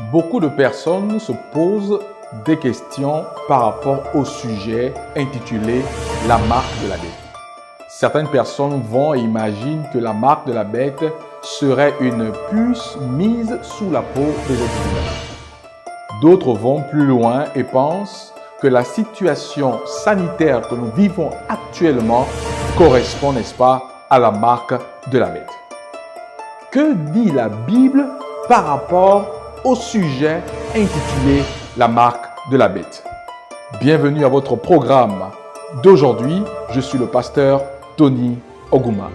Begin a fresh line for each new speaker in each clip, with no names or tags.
Beaucoup de personnes se posent des questions par rapport au sujet intitulé « La marque de la bête ». Certaines personnes vont et imaginent que la marque de la bête serait une puce mise sous la peau des êtres humains. D'autres vont plus loin et pensent que la situation sanitaire que nous vivons actuellement correspond, n'est-ce pas, à la marque de la bête. Que dit la Bible par rapport au sujet intitulé « La marque de la bête ». Bienvenue à votre programme d'aujourd'hui. Je suis le pasteur Tony Oguma.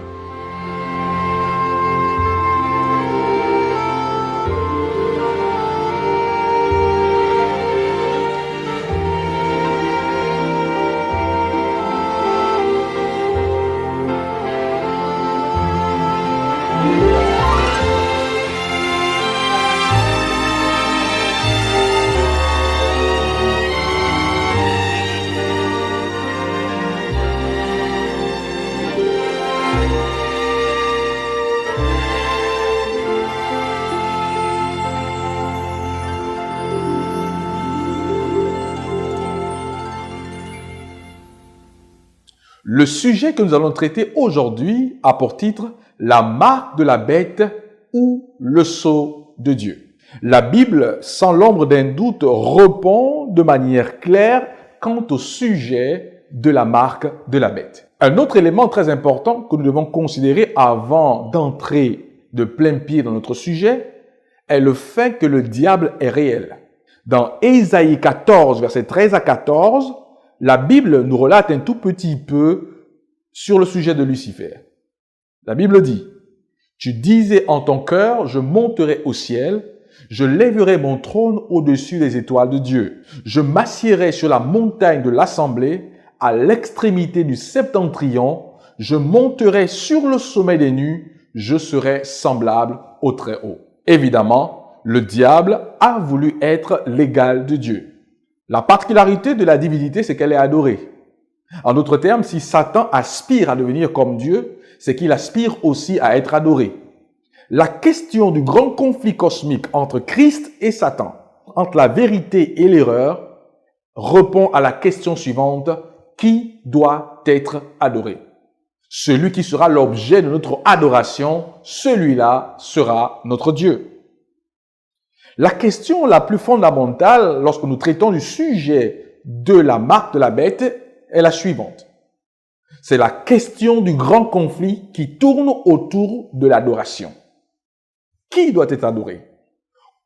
Le sujet que nous allons traiter aujourd'hui a pour titre « La marque de la bête ou le sceau de Dieu ». La Bible, sans l'ombre d'un doute, répond de manière claire quant au sujet de la marque de la bête. Un autre élément très important que nous devons considérer avant d'entrer de plein pied dans notre sujet est le fait que le diable est réel. Dans Ésaïe 14, versets 13 à 14, la Bible nous relate un tout petit peu sur le sujet de Lucifer. La Bible dit, « Tu disais en ton cœur, je monterai au ciel, je lèverai mon trône au-dessus des étoiles de Dieu. Je m'assiérai sur la montagne de l'assemblée, à l'extrémité du septentrion, je monterai sur le sommet des nues, je serai semblable au Très-Haut. » Évidemment, le diable a voulu être l'égal de Dieu. La particularité de la divinité, c'est qu'elle est adorée. En d'autres termes, si Satan aspire à devenir comme Dieu, c'est qu'il aspire aussi à être adoré. La question du grand conflit cosmique entre Christ et Satan, entre la vérité et l'erreur, répond à la question suivante, qui doit être adoré? Celui qui sera l'objet de notre adoration, celui-là sera notre Dieu. La question la plus fondamentale lorsque nous traitons du sujet de la marque de la bête est la suivante. C'est la question du grand conflit qui tourne autour de l'adoration. Qui doit être adoré?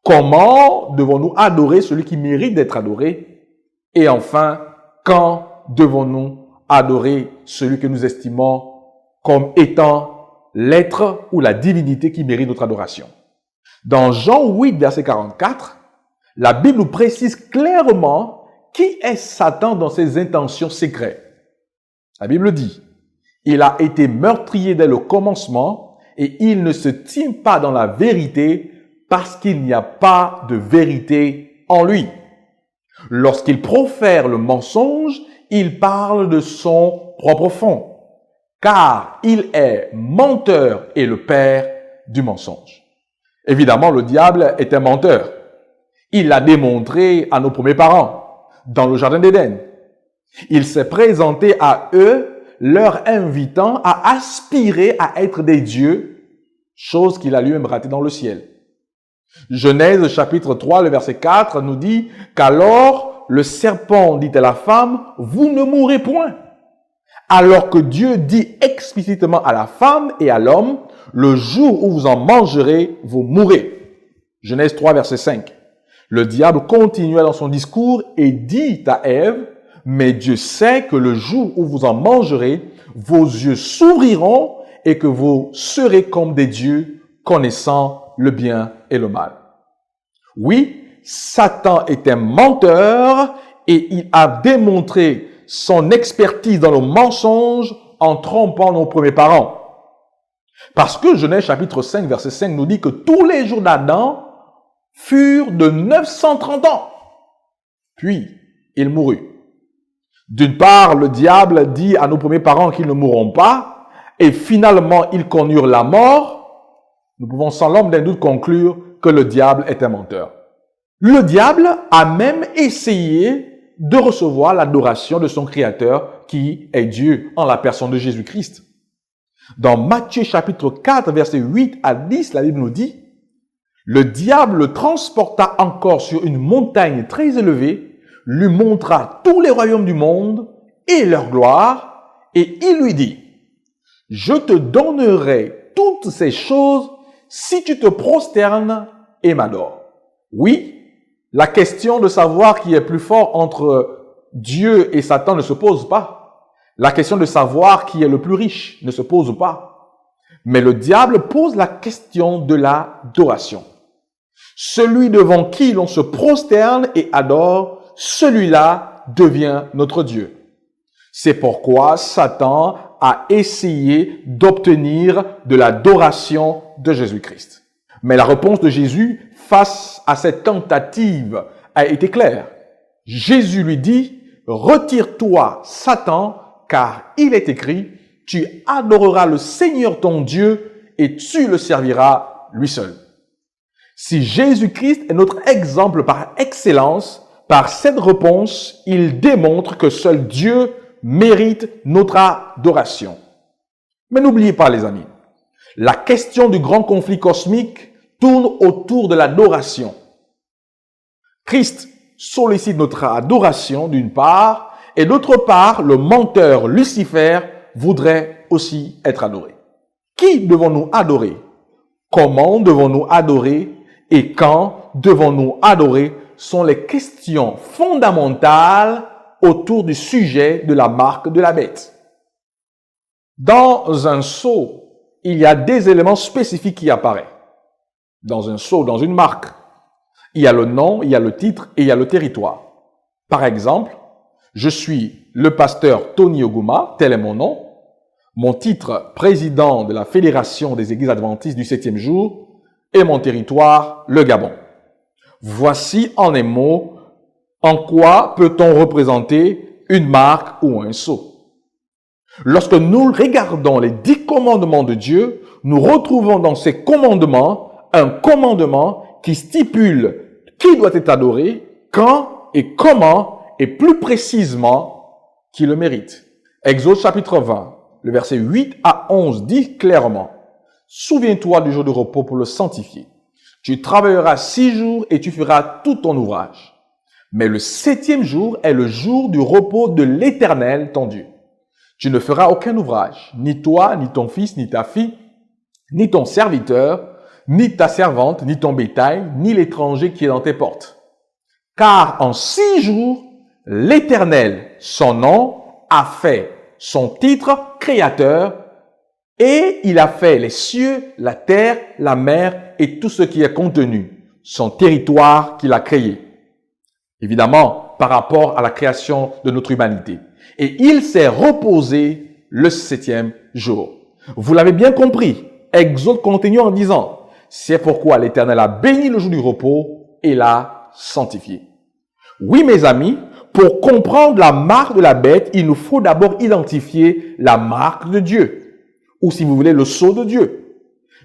Comment devons-nous adorer celui qui mérite d'être adoré? Et enfin, quand devons-nous adorer celui que nous estimons comme étant l'être ou la divinité qui mérite notre adoration? Dans Jean 8, verset 44, la Bible nous précise clairement qui est Satan dans ses intentions secrètes. La Bible dit, « Il a été meurtrier dès le commencement et il ne se tient pas dans la vérité parce qu'il n'y a pas de vérité en lui. Lorsqu'il profère le mensonge, il parle de son propre fond, car il est menteur et le père du mensonge. » Évidemment, le diable est un menteur. Il l'a démontré à nos premiers parents, dans le jardin d'Éden. Il s'est présenté à eux, leur invitant à aspirer à être des dieux, chose qu'il a lui-même ratée dans le ciel. Genèse chapitre 3, le verset 4 nous dit qu'alors le serpent dit à la femme, « Vous ne mourrez point ». Alors que Dieu dit explicitement à la femme et à l'homme, le jour où vous en mangerez, vous mourrez. Genèse 3, verset 5. Le diable continua dans son discours et dit à Ève, mais Dieu sait que le jour où vous en mangerez, vos yeux s'ouvriront et que vous serez comme des dieux, connaissant le bien et le mal. Oui, Satan est un menteur et il a démontré son expertise dans le mensonge en trompant nos premiers parents. Parce que Genèse chapitre 5, verset 5 nous dit que tous les jours d'Adam furent de 930 ans. Puis, il mourut. D'une part, le diable dit à nos premiers parents qu'ils ne mourront pas, et finalement, ils connurent la mort. Nous pouvons sans l'ombre d'un doute conclure que le diable est un menteur. Le diable a même essayé de recevoir l'adoration de son Créateur qui est Dieu en la personne de Jésus-Christ. Dans Matthieu chapitre 4, versets 8 à 10, la Bible nous dit, « Le diable le transporta encore sur une montagne très élevée, lui montra tous les royaumes du monde et leur gloire, et il lui dit, « Je te donnerai toutes ces choses si tu te prosternes et m'adores. » Oui, la question de savoir qui est plus fort entre Dieu et Satan ne se pose pas. La question de savoir qui est le plus riche ne se pose pas. Mais le diable pose la question de l'adoration. Celui devant qui l'on se prosterne et adore, celui-là devient notre Dieu. C'est pourquoi Satan a essayé d'obtenir de l'adoration de Jésus-Christ. Mais la réponse de Jésus face à cette tentative a été claire. Jésus lui dit, « Retire-toi, Satan, car il est écrit, tu adoreras le Seigneur ton Dieu et tu le serviras lui seul. » Si Jésus-Christ est notre exemple par excellence, par cette réponse, il démontre que seul Dieu mérite notre adoration. Mais n'oubliez pas, les amis, la question du grand conflit cosmique tourne autour de l'adoration. Christ sollicite notre adoration d'une part, et d'autre part, le menteur Lucifer voudrait aussi être adoré. Qui devons-nous adorer? Comment devons-nous adorer? Et quand devons-nous adorer? Sont les questions fondamentales autour du sujet de la marque de la bête. Dans un sceau, il y a des éléments spécifiques qui apparaissent. Dans un sceau, dans une marque, il y a le nom, il y a le titre et il y a le territoire. Par exemple, je suis le pasteur Tony Oguma, tel est mon nom. Mon titre, président de la Fédération des Églises Adventistes du 7e jour, et mon territoire, le Gabon. Voici en un mot, en quoi peut-on représenter une marque ou un sceau? Lorsque nous regardons les 10 commandements de Dieu, nous retrouvons dans ces commandements un commandement qui stipule qui doit être adoré, quand et comment, et plus précisément, qui le mérite. Exode chapitre 20, le verset 8 à 11 dit clairement, « Souviens-toi du jour de repos pour le sanctifier. Tu travailleras 6 jours et tu feras tout ton ouvrage. Mais le 7e jour est le jour du repos de l'Éternel, ton Dieu. Tu ne feras aucun ouvrage, ni toi, ni ton fils, ni ta fille, ni ton serviteur, ni ta servante, ni ton bétail, ni l'étranger qui est dans tes portes. Car en 6 jours, l'Éternel, son nom, a fait son titre créateur, et il a fait les cieux, la terre, la mer et tout ce qui est contenu, son territoire qu'il a créé. Évidemment, par rapport à la création de notre humanité. Et il s'est reposé le 7e jour. Vous l'avez bien compris. Exode continue en disant, c'est pourquoi l'Éternel a béni le jour du repos et l'a sanctifié. Oui, mes amis, pour comprendre la marque de la bête, il nous faut d'abord identifier la marque de Dieu, ou si vous voulez, le sceau de Dieu.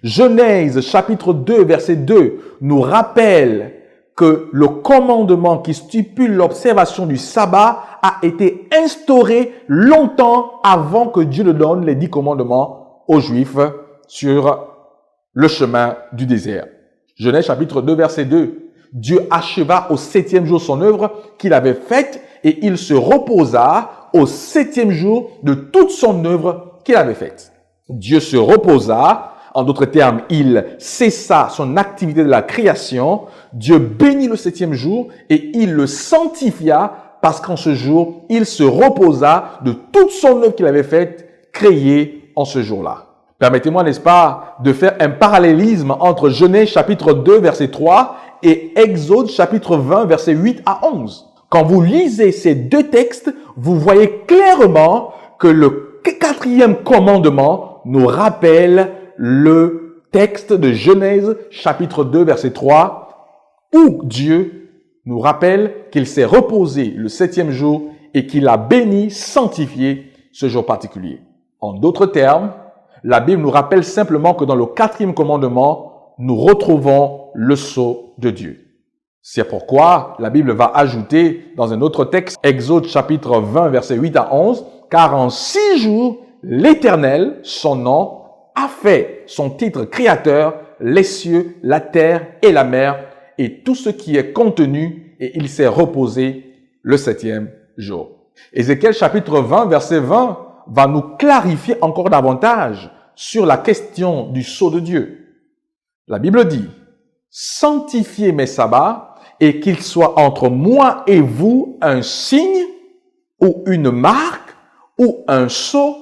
Genèse chapitre 2, verset 2 nous rappelle que le commandement qui stipule l'observation du sabbat a été instauré longtemps avant que Dieu ne donne les 10 commandements aux Juifs sur le chemin du désert. Genèse chapitre 2, verset 2. Dieu acheva au 7e jour son œuvre qu'il avait faite et il se reposa au 7e jour de toute son œuvre qu'il avait faite. Dieu se reposa, en d'autres termes, il cessa son activité de la création. Dieu bénit le 7e jour et il le sanctifia parce qu'en ce jour, il se reposa de toute son œuvre qu'il avait faite, créée en ce jour-là. Permettez-moi, n'est-ce pas, de faire un parallélisme entre Genèse chapitre 2, verset 3 et Exode chapitre 20, verset 8 à 11. Quand vous lisez ces 2 textes, vous voyez clairement que le 4e commandement nous rappelle le texte de Genèse chapitre 2, verset 3, où Dieu nous rappelle qu'il s'est reposé le 7e jour et qu'il a béni, sanctifié ce jour particulier. En d'autres termes, la Bible nous rappelle simplement que dans le 4e commandement, nous retrouvons le sceau de Dieu. C'est pourquoi la Bible va ajouter dans un autre texte, Exode chapitre 20, versets 8 à 11, « Car en 6 jours, l'Éternel, son nom, a fait son titre créateur, les cieux, la terre et la mer, et tout ce qui est contenu, et il s'est reposé le 7e jour. » Ézéchiel chapitre 20, verset 20 va nous clarifier encore davantage sur la question du sceau de Dieu. La Bible dit, « Sanctifiez mes sabbats, et qu'il soit entre moi et vous un signe ou une marque ou un sceau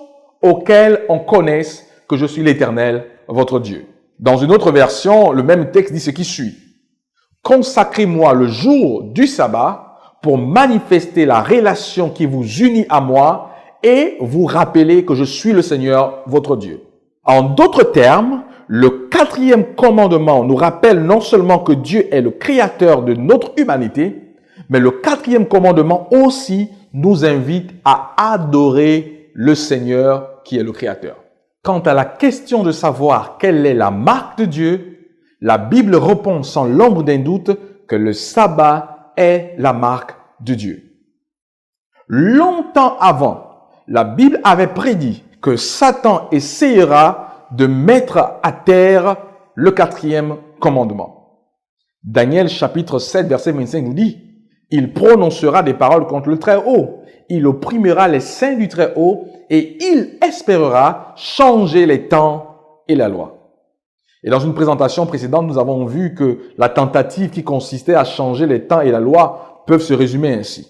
auquel on connaisse que je suis l'Éternel, votre Dieu. » Dans une autre version, le même texte dit ce qui suit. « Consacrez-moi le jour du sabbat pour manifester la relation qui vous unit à moi et vous rappeler que je suis le Seigneur, votre Dieu. » En d'autres termes, le 4e commandement nous rappelle non seulement que Dieu est le créateur de notre humanité, mais le 4e commandement aussi nous invite à adorer le Seigneur qui est le créateur. Quant à la question de savoir quelle est la marque de Dieu, la Bible répond sans l'ombre d'un doute que le sabbat est la marque de Dieu. Longtemps avant, la Bible avait prédit que Satan essayera de mettre à terre le 4e commandement. Daniel chapitre 7 verset 25 nous dit, « Il prononcera des paroles contre le Très-Haut, il opprimera les saints du Très-Haut et il espérera changer les temps et la loi. » Et dans une présentation précédente, nous avons vu que la tentative qui consistait à changer les temps et la loi peuvent se résumer ainsi.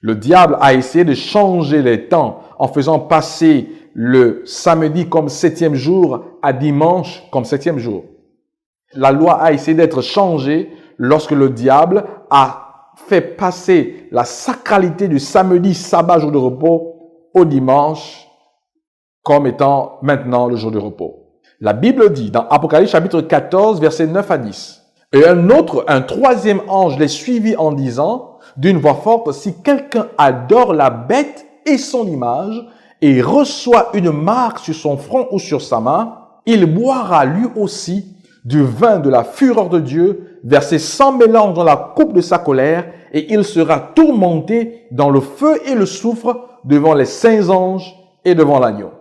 Le diable a essayé de changer les temps en faisant passer le samedi comme 7e jour à dimanche comme 7e jour. La loi a essayé d'être changée lorsque le diable a fait passer la sacralité du samedi, sabbat, jour de repos, au dimanche comme étant maintenant le jour de repos. La Bible dit dans Apocalypse chapitre 14, versets 9 à 10, « Et un 3e ange les suivit en disant d'une voix forte, « Si quelqu'un adore la bête et son image, et reçoit une marque sur son front ou sur sa main, il boira lui aussi du vin de la fureur de Dieu, versé sans mélange dans la coupe de sa colère, et il sera tourmenté dans le feu et le soufre devant les saints anges et devant l'agneau. »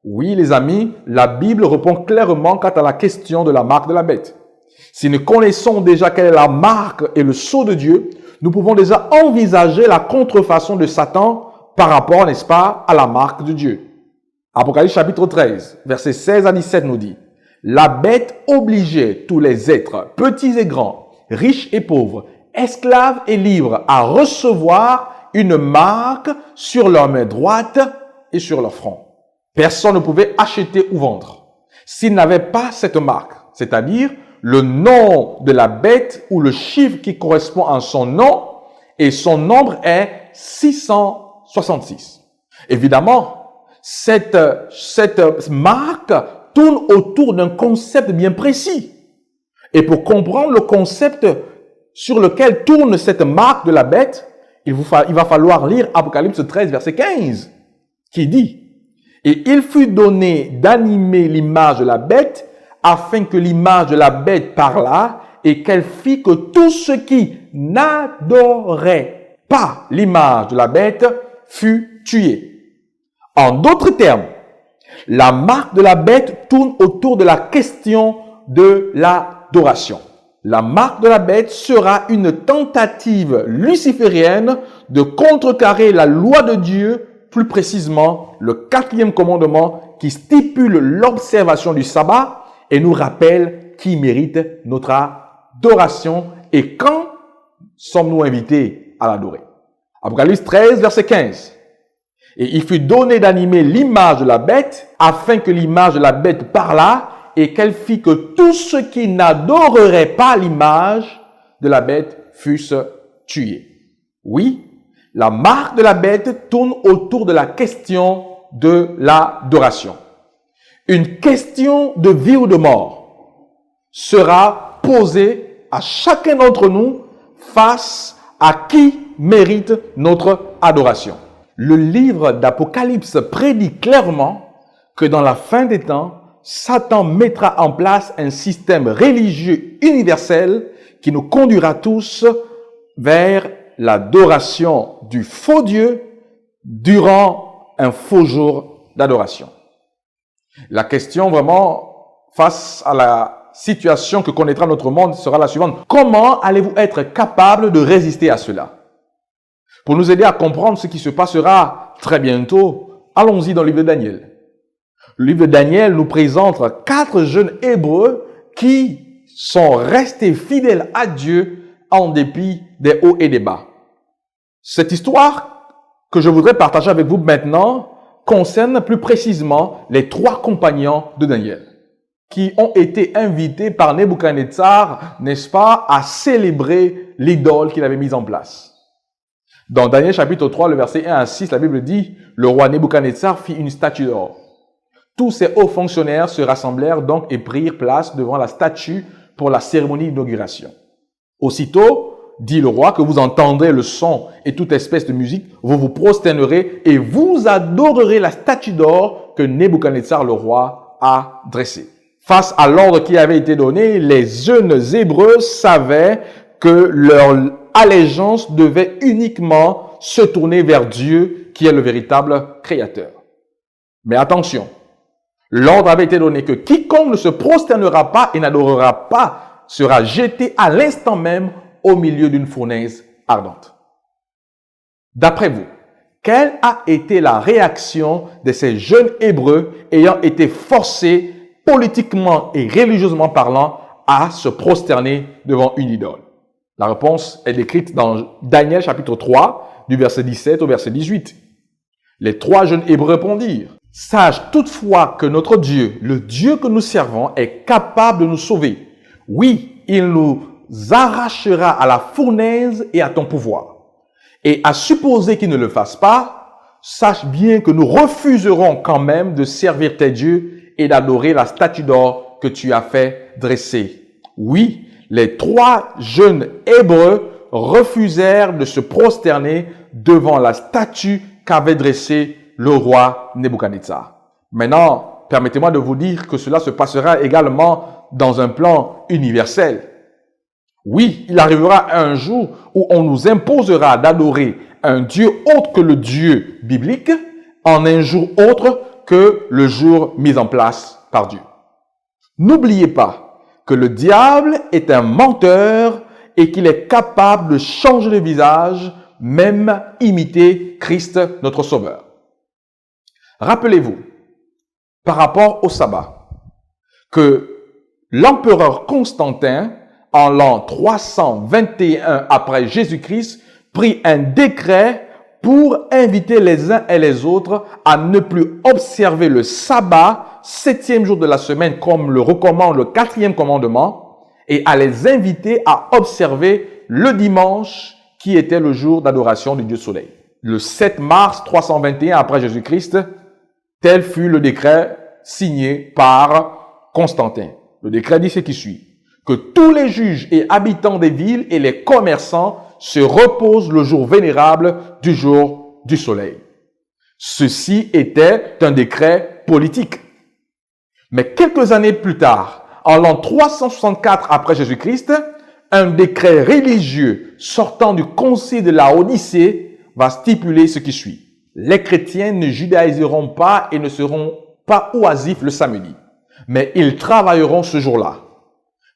Oui, les amis, la Bible répond clairement quant à la question de la marque de la bête. Si nous connaissons déjà quelle est la marque et le sceau de Dieu, nous pouvons déjà envisager la contrefaçon de Satan par rapport, n'est-ce pas, à la marque de Dieu. Apocalypse chapitre 13, versets 16 à 17 nous dit, « La bête obligeait tous les êtres, petits et grands, riches et pauvres, esclaves et libres, à recevoir une marque sur leur main droite et sur leur front. Personne ne pouvait acheter ou vendre s'il n'avait pas cette marque, c'est-à-dire le nom de la bête ou le chiffre qui correspond à son nom, et son nombre est 666. Évidemment, cette marque tourne autour d'un concept bien précis. Et pour comprendre le concept sur lequel tourne cette marque de la bête, il va falloir lire Apocalypse 13, verset 15, qui dit, « Et il fut donné d'animer l'image de la bête, afin que l'image de la bête parlât, et qu'elle fit que tout ce qui n'adorait pas l'image de la bête fut tué. » En d'autres termes, la marque de la bête tourne autour de la question de l'adoration. La marque de la bête sera une tentative luciférienne de contrecarrer la loi de Dieu, plus précisément le 4e commandement qui stipule l'observation du sabbat et nous rappelle qui mérite notre adoration et quand sommes-nous invités à l'adorer. Apocalypse 13, verset 15. « Et il fut donné d'animer l'image de la bête, afin que l'image de la bête parlât, et qu'elle fit que tous ceux qui n'adoreraient pas l'image de la bête fussent tués. » Oui, la marque de la bête tourne autour de la question de l'adoration. Une question de vie ou de mort sera posée à chacun d'entre nous face à qui mérite notre adoration. Le livre d'Apocalypse prédit clairement que dans la fin des temps, Satan mettra en place un système religieux universel qui nous conduira tous vers l'adoration du faux Dieu durant un faux jour d'adoration. La question vraiment face à la situation que connaîtra notre monde sera la suivante. Comment allez-vous être capable de résister à cela? Pour nous aider à comprendre ce qui se passera très bientôt, allons-y dans le livre de Daniel. Le livre de Daniel nous présente 4 jeunes Hébreux qui sont restés fidèles à Dieu en dépit des hauts et des bas. Cette histoire que je voudrais partager avec vous maintenant concerne plus précisément les 3 compagnons de Daniel qui ont été invités par Nebuchadnezzar, n'est-ce pas, à célébrer l'idole qu'il avait mise en place. Dans Daniel chapitre 3, le verset 1 à 6, la Bible dit « Le roi Nebuchadnezzar fit une statue d'or. Tous ses hauts fonctionnaires se rassemblèrent donc et prirent place devant la statue pour la cérémonie d'inauguration. Aussitôt, dit le roi, que vous entendrez le son et toute espèce de musique, vous vous prosternerez et vous adorerez la statue d'or que Nebuchadnezzar le roi a dressée. » Face à l'ordre qui avait été donné, les jeunes Hébreux savaient que leur allégeance devait uniquement se tourner vers Dieu qui est le véritable créateur. Mais attention, l'ordre avait été donné que quiconque ne se prosternera pas et n'adorera pas sera jeté à l'instant même au milieu d'une fournaise ardente. D'après vous, quelle a été la réaction de ces jeunes Hébreux ayant été forcés politiquement et religieusement parlant à se prosterner devant une idole? La réponse est décrite dans Daniel chapitre 3, du verset 17 au verset 18. Les 3 jeunes Hébreux répondirent: « Sache toutefois que notre Dieu, le Dieu que nous servons, est capable de nous sauver. Oui, il nous arrachera à la fournaise et à ton pouvoir. Et à supposer qu'il ne le fasse pas, sache bien que nous refuserons quand même de servir tes dieux et d'adorer la statue d'or que tu as fait dresser. » Oui, les 3 jeunes Hébreux refusèrent de se prosterner devant la statue qu'avait dressée le roi Nebuchadnezzar. Maintenant, permettez-moi de vous dire que cela se passera également dans un plan universel. Oui, il arrivera un jour où on nous imposera d'adorer un Dieu autre que le Dieu biblique en un jour autre que le jour mis en place par Dieu. N'oubliez pas que le diable est un menteur et qu'il est capable de changer de visage, même imiter Christ, notre Sauveur. Rappelez-vous, par rapport au sabbat, que l'empereur Constantin, en l'an 321 après Jésus-Christ, prit un décret pour inviter les uns et les autres à ne plus observer le sabbat, 7e jour de la semaine, comme le recommande le 4e commandement, et à les inviter à observer le dimanche, qui était le jour d'adoration du Dieu Soleil. Le 7 mars 321 après Jésus-Christ, tel fut le décret signé par Constantin. Le décret dit ce qui suit: que tous les juges et habitants des villes et les commerçants se reposent le jour vénérable du jour du soleil. Ceci était un décret politique. Mais quelques années plus tard, en l'an 364 après Jésus-Christ, un décret religieux sortant du concile de la Odyssée va stipuler ce qui suit: les chrétiens ne judaïseront pas et ne seront pas oisifs le samedi, mais ils travailleront ce jour-là.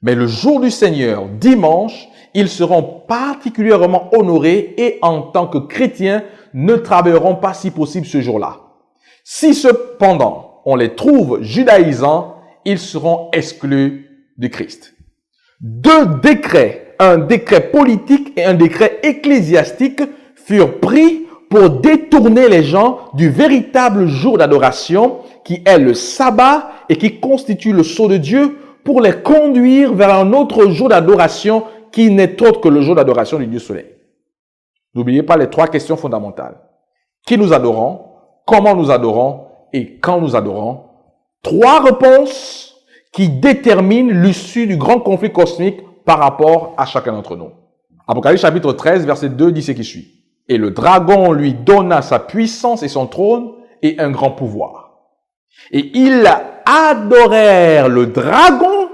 Mais le jour du Seigneur, dimanche, ils seront particulièrement honorés et en tant que chrétiens, ne travailleront pas si possible ce jour-là. Si cependant on les trouve judaïsants, ils seront exclus du Christ. 2 décrets, un décret politique et un décret ecclésiastique, furent pris pour détourner les gens du véritable jour d'adoration qui est le sabbat et qui constitue le sceau de Dieu, pour les conduire vers un autre jour d'adoration qui n'est autre que le jour d'adoration du Dieu Soleil. N'oubliez pas les 3 questions fondamentales. Qui nous adorons, comment nous adorons et quand nous adorons. 3 réponses qui déterminent l'issue du grand conflit cosmique par rapport à chacun d'entre nous. Apocalypse chapitre 13, verset 2 dit ce qui suit: « Et le dragon lui donna sa puissance et son trône et un grand pouvoir. Et ils adorèrent le dragon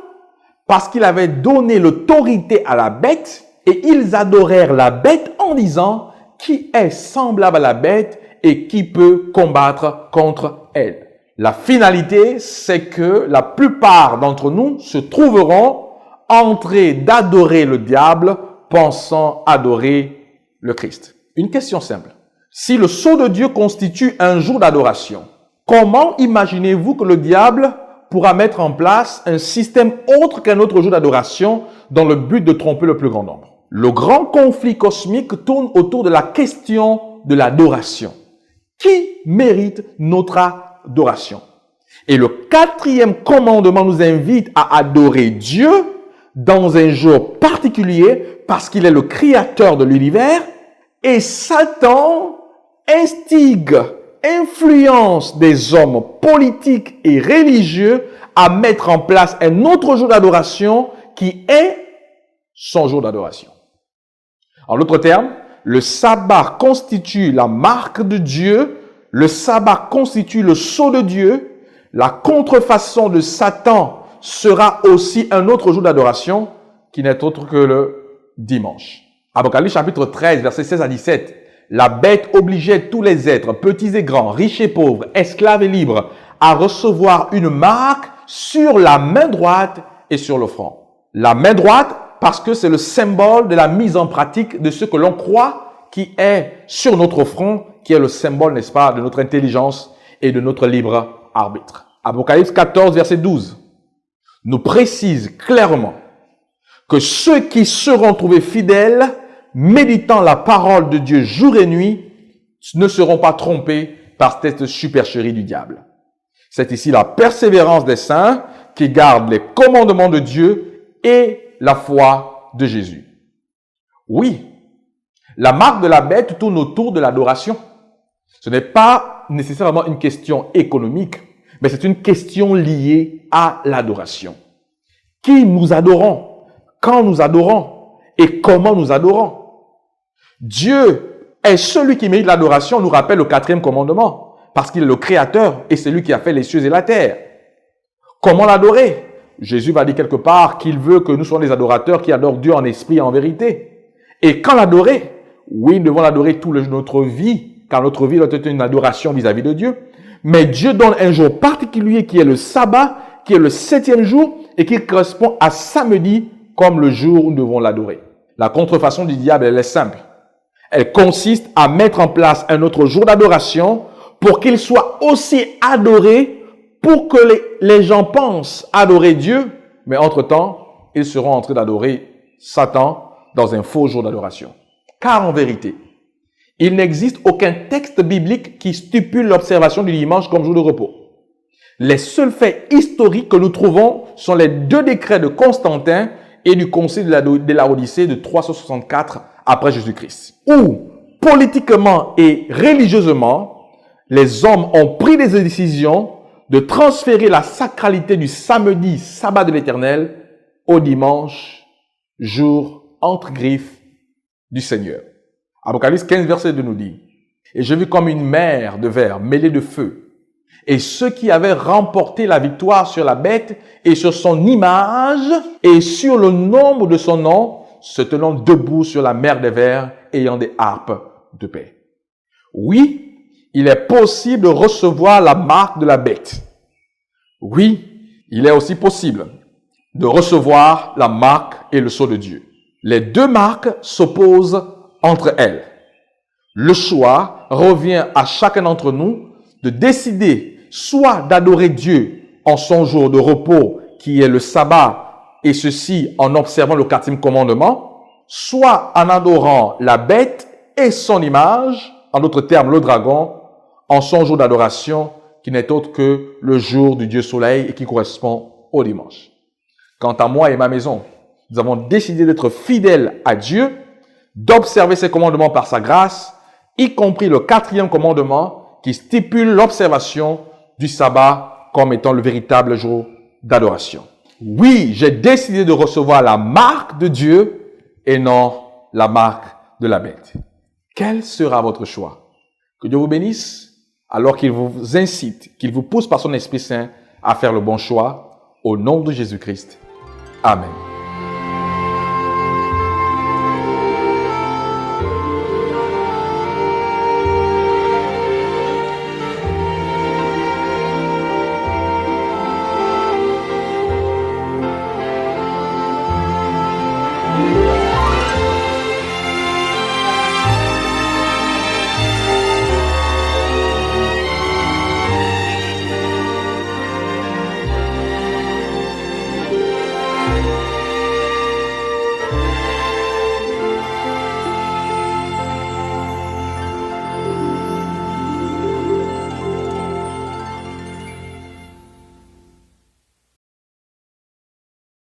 parce qu'il avait donné l'autorité à la bête, et ils adorèrent la bête en disant, qui est semblable à la bête et qui peut combattre contre elle. La finalité, c'est que la plupart d'entre nous se trouveront en train d'adorer le diable, pensant adorer le Christ. Une question simple. Si le sceau de Dieu constitue un jour d'adoration, comment imaginez-vous que le diable pourra mettre en place un système autre qu'un autre jour d'adoration dans le but de tromper le plus grand nombre? Le grand conflit cosmique tourne autour de la question de l'adoration. Qui mérite notre adoration? Et le 4e commandement nous invite à adorer Dieu dans un jour particulier parce qu'il est le créateur de l'univers, et Satan instigue, influence des hommes politiques et religieux à mettre en place un autre jour d'adoration qui est son jour d'adoration. En d'autres termes, le sabbat constitue la marque de Dieu, le sabbat constitue le sceau de Dieu, la contrefaçon de Satan sera aussi un autre jour d'adoration qui n'est autre que le dimanche. Apocalypse chapitre 13, versets 16 à 17. La bête obligeait tous les êtres, petits et grands, riches et pauvres, esclaves et libres, à recevoir une marque sur la main droite et sur le front. La main droite, parce que c'est le symbole de la mise en pratique de ce que l'on croit qui est sur notre front, qui est le symbole, n'est-ce pas, de notre intelligence et de notre libre arbitre. Apocalypse 14, verset 12, nous précise clairement que ceux qui seront trouvés fidèles, méditant la parole de Dieu jour et nuit, ne seront pas trompés par cette supercherie du diable. C'est ici la persévérance des saints qui gardent les commandements de Dieu et la foi de Jésus. Oui, la marque de la bête tourne autour de l'adoration. Ce n'est pas nécessairement une question économique, mais c'est une question liée à l'adoration. Qui nous adorons? Quand nous adorons? Et comment nous adorons? Dieu est celui qui mérite l'adoration, nous rappelle le 4e commandement, parce qu'il est le créateur et c'est lui qui a fait les cieux et la terre. Comment l'adorer? Jésus va dire quelque part qu'il veut que nous soyons des adorateurs qui adorent Dieu en esprit et en vérité. Et quand l'adorer? Oui, nous devons l'adorer toute notre vie, car notre vie doit être une adoration vis-à-vis de Dieu. Mais Dieu donne un jour particulier qui est le sabbat, qui est le 7e jour et qui correspond à samedi comme le jour où nous devons l'adorer. La contrefaçon du diable, elle est simple. Elle consiste à mettre en place un autre jour d'adoration pour qu'il soit aussi adoré, pour que les gens pensent adorer Dieu, mais entre-temps, ils seront en train d'adorer Satan dans un faux jour d'adoration. Car en vérité, il n'existe aucun texte biblique qui stipule l'observation du dimanche comme jour de repos. Les seuls faits historiques que nous trouvons sont les 2 décrets de Constantin et du concile de la Odyssée de 364 après Jésus-Christ, où politiquement et religieusement, les hommes ont pris des décisions de transférer la sacralité du samedi, sabbat de l'Éternel, au dimanche, jour entre griffes du Seigneur. Apocalypse 15, verset 2 nous dit, « Et je vis comme une mer de verre mêlée de feu, et ceux qui avaient remporté la victoire sur la bête et sur son image et sur le nombre de son nom, se tenant debout sur la mer des vers, ayant des harpes de paix. » Oui, il est possible de recevoir la marque de la bête. Oui, il est aussi possible de recevoir la marque et le sceau de Dieu. Les 2 marques s'opposent entre elles. Le choix revient à chacun d'entre nous de décider soit d'adorer Dieu en son jour de repos, qui est le sabbat, et ceci en observant le 4e commandement, soit en adorant la bête et son image, en d'autres termes le dragon, en son jour d'adoration, qui n'est autre que le jour du Dieu soleil et qui correspond au dimanche. Quant à moi et ma maison, nous avons décidé d'être fidèles à Dieu, d'observer ses commandements par sa grâce, y compris le 4e commandement qui stipule l'observation du sabbat comme étant le véritable jour d'adoration. Oui, j'ai décidé de recevoir la marque de Dieu et non la marque de la bête. Quel sera votre choix? Que Dieu vous bénisse alors qu'il vous incite, qu'il vous pousse par son Esprit Saint à faire le bon choix au nom de Jésus-Christ. Amen.